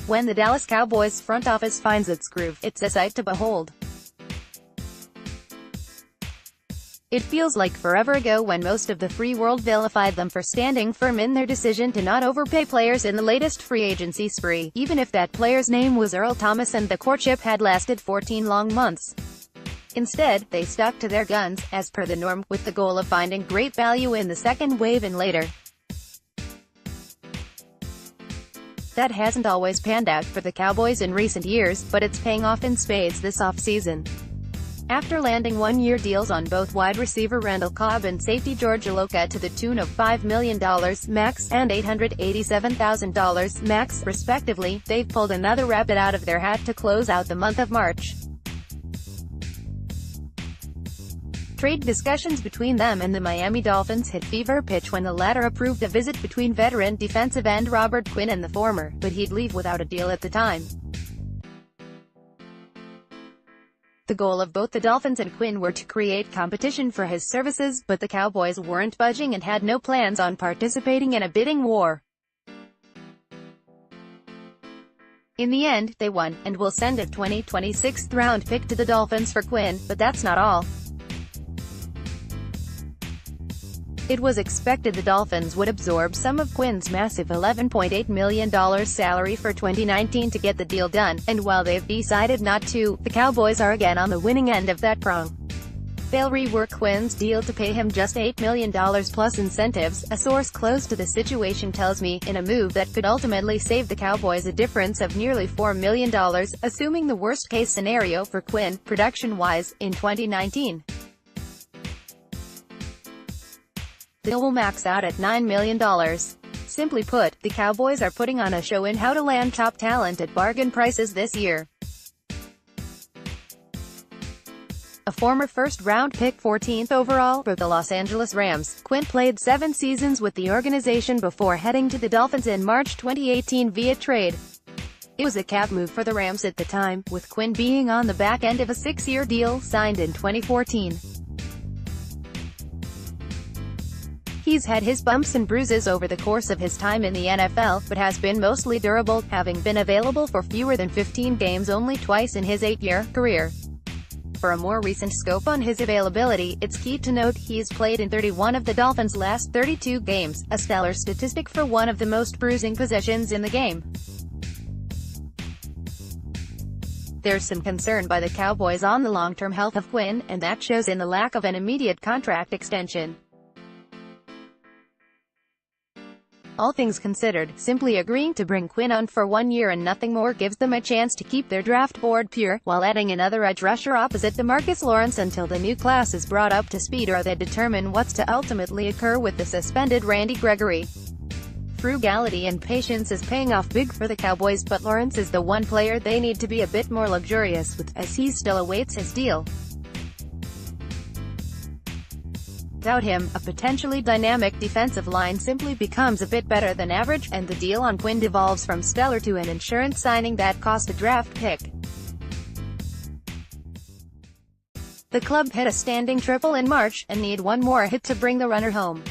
When the Dallas Cowboys front office finds its groove, it's a sight to behold. It feels like forever ago when most of the free world vilified them for standing firm in their decision to not overpay players in the latest free agency spree, even if that player's name was Earl Thomas and the courtship had lasted 14 long months. Instead, they stuck to their guns, as per the norm, with the goal of finding great value in the second wave and later. That hasn't always panned out for the Cowboys in recent years, but it's paying off in spades this offseason. After landing one-year deals on both wide receiver Randall Cobb and safety George Iloka to the tune of $5 million max and $887,000 max, respectively, they've pulled another rabbit out of their hat to close out the month of March. Trade discussions between them and the Miami Dolphins hit fever pitch when the latter approved a visit between veteran defensive end Robert Quinn and the former, but he'd leave without a deal at the time. The goal of both the Dolphins and Quinn were to create competition for his services, but the Cowboys weren't budging and had no plans on participating in a bidding war. In the end, they won, and will send a 2026 round pick to the Dolphins for Quinn, but that's not all. It was expected the Dolphins would absorb some of Quinn's massive $11.8 million salary for 2019 to get the deal done, and while they've decided not to, the Cowboys are again on the winning end of that prong. They'll rework Quinn's deal to pay him just $8 million plus incentives, a source close to the situation tells me, in a move that could ultimately save the Cowboys a difference of nearly $4 million, assuming the worst-case scenario for Quinn, production-wise, in 2019. The deal will max out at $9 million. Simply put, the Cowboys are putting on a show in how to land top talent at bargain prices this year. A former first-round pick 14th overall for the Los Angeles Rams, Quinn played 7 seasons with the organization before heading to the Dolphins in March 2018 via trade. It was a cap move for the Rams at the time, with Quinn being on the back end of a 6-year deal signed in 2014. He's had his bumps and bruises over the course of his time in the NFL, but has been mostly durable, having been available for fewer than 15 games only twice in his 8-year career. For a more recent scope on his availability, it's key to note he's played in 31 of the Dolphins' last 32 games, a stellar statistic for one of the most bruising possessions in the game. There's some concern by the Cowboys on the long-term health of Quinn, and that shows in the lack of an immediate contract extension. All things considered, simply agreeing to bring Quinn on for 1 year and nothing more gives them a chance to keep their draft board pure, while adding another edge rusher opposite DeMarcus Lawrence until the new class is brought up to speed or they determine what's to ultimately occur with the suspended Randy Gregory. Frugality and patience is paying off big for the Cowboys, but Lawrence is the one player they need to be a bit more luxurious with, as he still awaits his deal. Without him, a potentially dynamic defensive line simply becomes a bit better than average, and the deal on Quinn devolves from stellar to an insurance signing that cost a draft pick. The club hit a standing triple in March, and need one more hit to bring the runner home.